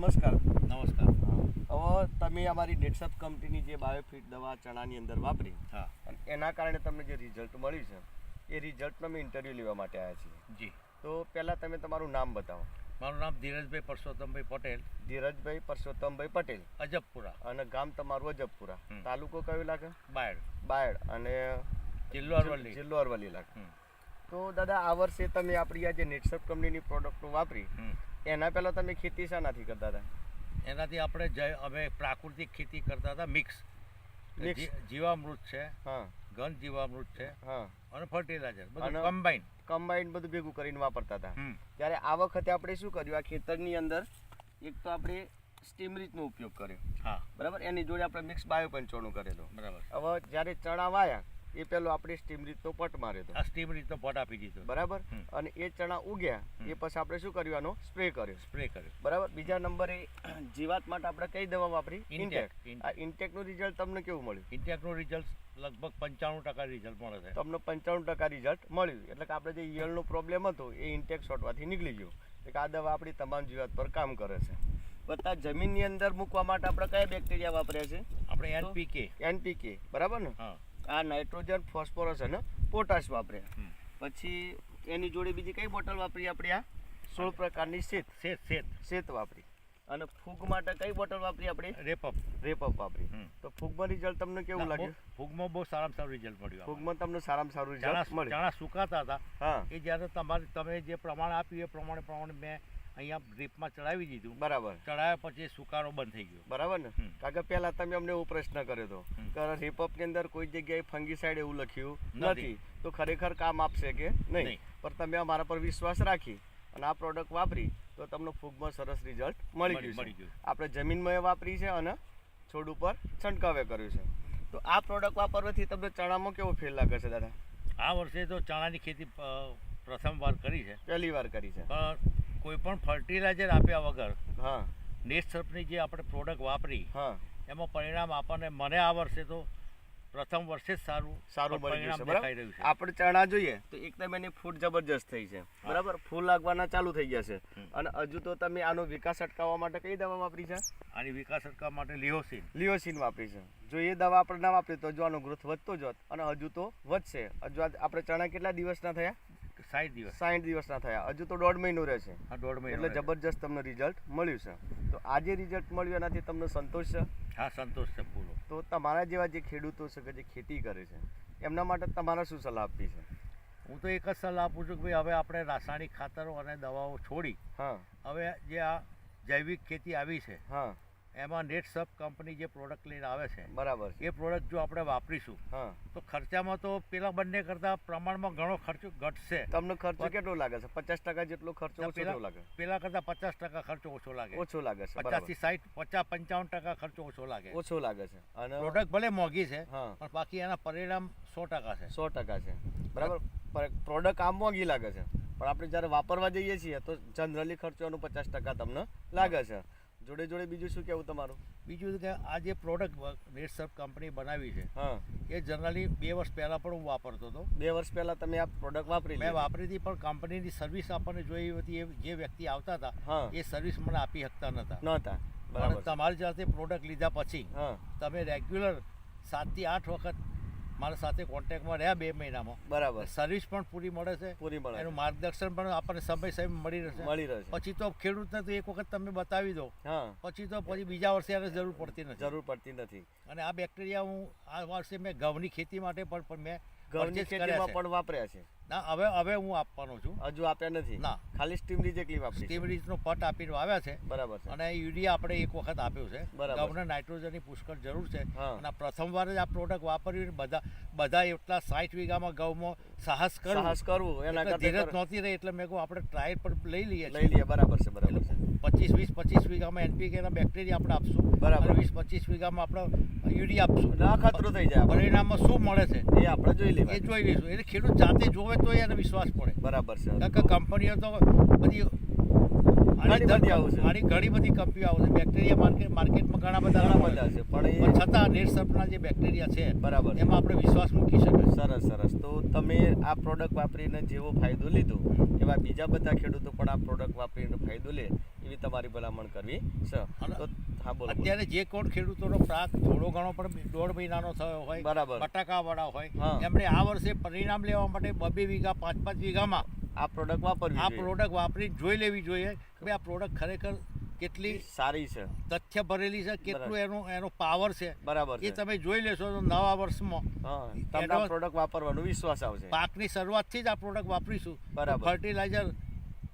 નમસ્કાર. નમસ્કાર. હવે તમે અમારી નેટસપ કંપનીની જે બાયોફિટ દવા ચણાની અંદર વાપરી, હા અને એના કારણે તમને જે રિઝલ્ટ મળ્યું છે એ રિઝલ્ટનો અમે ઇન્ટરવ્યૂ લેવા માટે આવ્યા છીએ. જી, તો પહેલાં તમે તમારું નામ બતાવો. મારું નામ ધીરજભાઈ પરસોત્તમભાઈ પટેલ, ધીરજભાઈ પરસોત્તમભાઈ પટેલ, અજબપુરા, અને ગામ તમારું અજબપુરા. તાલુકો કયો લાગે? બાયડ, બાયડ, અને જિલ્લો અરવલ્લી. જિલ્લો અરવલ્લી લાગે. તો દાદા, આ વર્ષે તમે આપણી આ જે નેટસપ કંપનીની પ્રોડક્ટો વાપરી, એના પહેલાં તમે ખેતી શાનાથી કરતા હતા? એનાથી આપણે અમે પ્રાકૃતિક ખેતી કરતા હતા. મિક્સ જીવામૃત છે, હા, ઘન જીવામૃત છે, હા, અને ફર્ટિલાઇઝર બધું અને કમ્બાઈન બધું ભેગું કરીને વાપરતા હતા. ત્યારે આ વખતે આપણે શું કર્યું, આ ખેતરની અંદર એક તો આપણે સ્ટીમ રીતનો ઉપયોગ કર્યો, હા બરાબર, એની જોડે આપણે મિક્સ બાયો પંચોણું કરેલું, બરાબર. હવે જ્યારે ચણા વાયા એ પહેલો આપણે સ્ટીમ રીતનો પટ માર્યો હતો, આ સ્ટીમ રીતનો પટ આપી દીધો, બરાબર, અને એ ચણા ઉગ્યા એ પછી આપણે શું કર્યું, આનો સ્પ્રે કર્યો, બરાબર. બીજા નંબરે જીવાત માટે આપણે કઈ દવા વાપરી? ઇન્ટેક. આ ઇન્ટેકનું રિઝલ્ટ તમને કેવું મળ્યું? ઇન્ટેકનું રિઝલ્ટ લગભગ 95% રિઝલ્ટ મળે છે. તમને 95% રિઝલ્ટ મળ્યું, એટલે કે આપણે જે ઈયળનો પ્રોબ્લેમ હતો એ ઇન્ટેક છોટવાથી નીકળી ગયો. એટલે આ દવા આપણી તમામ જીવાત પર કામ કરે છે. બધા જમીનની અંદર મૂકવા માટે આપણે કયા બેક્ટેરિયા વાપર્યા છે? આપણે એનપીકે, બરાબર ને? હા. આ નાઇટ્રોજન, ફોસ્ફરસ અને પોટાશ વાપર્યા. પછી એની જોડે બીજી કઈ બોટલ વાપરી? આપણે આ 16 પ્રકારની શેત વાપરી. અને ફૂગ માટે કઈ બોટલ વાપરી? આપણે રેપઅપ વાપરી. તો ફૂગમાં રિઝલ્ટ તમને કેવું લાગ્યું? ફૂગમાં બહુ સારામાં સારું રિઝલ્ટ મળ્યું. ફૂગમાં તમને સારામાં સારું રિઝલ્ટ મળ્યું. ચણા સુકાતા હતા, હા, એ જ્યારે તમે જે પ્રમાણ આપ્યું એ પ્રમાણે મેં અહીંયા ડ્રીપમાં ચડાવી દીધું, બરાબર. ચડાવ્યા પછી સુકારો બંધ થઈ ગયો, બરાબર ને? કારણ કે પહેલા તમે અમને એવો પ્રશ્ન કર્યો હતો કે રેપઅપ ની અંદર કોઈ જગ્યાએ ફંગીસાઇડ એવું લખ્યું નથી, તો ખરેખર કામ આપશે કે નહીં? પણ તમે અમારા પર વિશ્વાસ રાખી અને આ પ્રોડક્ટ વાપરી તો તમને ફૂગમાં સરસ રિઝલ્ટ મળી ગયું. આપણે જમીનમાં એ વાપરી છે અને છોડ ઉપર છંટકાવે કર્યું છે. તો આ પ્રોડક્ટ વાપરવાથી તમને ચણામાં કેવો ફેર લાગે છે દાદા? આ વર્ષે તો ચણાની ખેતી પ્રથમ વાર કરી છે, પહેલી વાર કરી છે. પણ કોઈ પણ ફર્ટિલાઇઝર આપ્યા વગર, હા, નેટસપની જે આપણે પ્રોડક્ટ વાપરી, હા, એમાં પરિણામ આપણને મને આ વર્ષે તો પ્રથમ વર્ષે જ સારું પરિણામ દેખાઈ રહ્યું છે. આપણે ચણા જોઈએ તો એકદમ એની ફૂટ જબરજસ્ત થઈ છે, બરાબર. ફૂલ લાગવાના ચાલુ થઈ ગયા છે. અને હજુ તો તમે આનો વિકાસ અટકાવવા માટે કઈ દવા વાપરી છે? આની વિકાસ અટકાવવા માટે લિયોસિન વાપરી છે. જો એ દવા આપણે ના વાપરી તો જો આનો ગ્રોથ વધતો જોત, અને હજુ તો વધશે. હજુ આપણે ચણા કેટલા દિવસના થયા? 60 દિવસના થયા. હજુ તો 1.5 મહિનો રહેશે. એટલે જબરજસ્ત તમને રિઝલ્ટ મળ્યું છે. તો આ જે રિઝલ્ટ મળ્યું એનાથી તમને સંતોષ છે? હા, સંતોષ છે પૂરો. તો તમારા જેવા જે ખેડૂતો છે કે જે ખેતી કરે છે એમના માટે તમારા શું સલાહ આપવી છે? હું તો એક જ સલાહ આપું છું કે ભાઈ હવે આપણે રાસાયણિક ખાતરો અને દવાઓ છોડી, હા, હવે જે આ જૈવિક ખેતી આવી છે, હા, એમાં નેટસપ કંપની જે પ્રોડક્ટ લઈને આવે છે, બરાબર, એ પ્રોડક્ટ જો આપણે વાપરીશું, હા, તો ખર્ચામાં તો પેલા બંને કરતા પ્રમાણમાં ઘણો ખર્ચો ઘટશે. તમને ખર્ચો કેટલો લાગે છે? 50% જેટલો ખર્ચો ઓછો લાગે? પેલા કરતા 50% ખર્ચો ઓછો લાગે છે. 50 થી 60, 50-55% ખર્ચો ઓછો લાગે છે. અને પ્રોડક્ટ ભલે મોંઘી છે, પણ બાકી એના પરિણામ 100% છે. 100% છે, બરાબર. પ્રોડક્ટ આમ મોંઘી લાગે છે, પણ આપણે જ્યારે વાપરવા જઈએ છીએ તો જનરલી ખર્ચો એનો 50% તમને લાગે છે. જોડે બીજું શું કેવું તમારું? બીજું કે આ જે પ્રોડક્ટ નેટસપ કંપની બનાવી છે, હા, એ જનરલી 2 વર્ષ પહેલા પણ હું વાપરતો હતો. 2 વર્ષ પહેલા તમે આ પ્રોડક્ટ મેં વાપરી હતી, પણ કંપનીની સર્વિસ આપણને જોઈ હતી, એ જે વ્યક્તિ આવતા હતા એ સર્વિસ મને આપી શકતા નહોતા. પણ તમારી સાથે પ્રોડક્ટ લીધા પછી તમે રેગ્યુલર 7 થી 8 વખત મારા સાથે કોન્ટેક્ટમાં રહ્યા 2 મહિનામાં, બરાબર. સર્વિસ પણ પૂરી મળે છે, એનું માર્ગદર્શન પણ આપણને સમય મળી રહેશે. પછી તો ખેડૂતને તો એક વખત તમે બતાવી દો, પછી બીજા વર્ષે એને જરૂર પડતી નથી. અને આ બેક્ટેરિયા હું આ વર્ષે મેં ઘઉંની ખેતી માટે પણ મેં ઘઉંની ખેતીમાં પણ વાપર્યા છે. ના, હવે હું આપવાનો છું. હજુ આપ્યા નથી? ના, ખાલી સ્ટીમ રીજ એકલી વાપરી. સ્ટીમ રીજનો પટ આપીને વાવ્યા છે, બરાબર. અને યુરિયા આપણે એક વખત આપ્યું છે. ઘઉંને નાઇટ્રોજનની પુષ્કળ જરૂર છે, અને પ્રથમવાર જ આ પ્રોડક્ટ વાપર્યું. બધા એટલા 60 વીઘામાં ઘઉંમાં સાહસ કરવું એના કરતા ધીરજ નહોતી રહી, એટલે મેં કહું આપણે ટ્રાયલ પર લઈ લઈએ. બરાબર છે. 25 વીઘામાં એનપીકે ના બેક્ટેરિયા આપણે આપશું, બરાબર. 20-25 વીઘામાં આપણે યુરિયા આપશું. ખતરો થઈ જાય. પરિણામમાં શું મળે છે એ આપણે જોઈ લઈશું. એટલે ખેડૂત જાતે જોવે તો એને વિશ્વાસ પડે, બરાબર છે. કારણ કે કંપનીઓ તો બધી ઘણી બધી આવશે. આની ઘણી બધી કંપનીઓ આવશે. બેક્ટેરિયા માર્કેટમાં ઘણા બધા છે પણ પણ છતાં નેટસર્ફના જે બેક્ટેરિયા છે બરાબર એમાં આપણે વિશ્વાસ મૂકી શકીએ. સરસ. તો તમે આ પ્રોડક્ટ વાપરીને જેવો ફાયદો લીધો એવા બીજા બધા ખેડૂતો પણ આ પ્રોડક્ટ વાપરીને ફાયદો લે એવી તમારી ભલામણ કરવી છે. તો હા બોલો. અત્યારે જે કોણ ખેડૂતોનો પાક થોડો ઘણો પણ 1.5 મહિનાનો થયો હોય, બરાબર, બટાકાવાળા હોય, એમણે આ વર્ષે પરિણામ લેવા માટે 2 વીઘા 5 વીઘામાં આ પ્રોડક્ટ વાપરી જોઈ લેવી જોઈએ કે આ પ્રોડક્ટ ખરેખર કેટલી સારી છે, તથ્ય ભરેલી છે, કેટલું એનો પાવર છે. બરાબર, એ તમે જોઈ લેશો તો નવા વર્ષમાં તમને આ પ્રોડક્ટ વાપરવાનો વિશ્વાસ આવશે. પાકની શરૂઆતથી જ આ પ્રોડક્ટ વાપરીશું, બરાબર, ફર્ટિલાઇઝર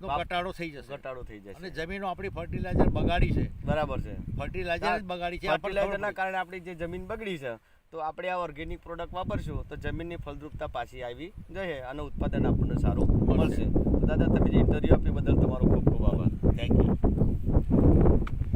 નો ઘટાડો થઈ જશે અને જમીનો આપણી ફર્ટિલાઇઝર બગાડી છે. બરાબર છે, ફર્ટિલાઇઝર જ બગાડી છે. ફર્ટિલાઇઝરના કારણે આપણી જે જમીન બગડી છે તો આપણે આ ઓર્ગેનિક પ્રોડક્ટ વાપરશું તો જમીનની ફળદ્રુપતા પાછી આવી જશે અને ઉત્પાદન આપણને સારું મળશે. તો દાદા તમે જે ઇન્ટરવ્યુ આપી બદલ તમારો ખૂબ ખૂબ આભાર. Thank you.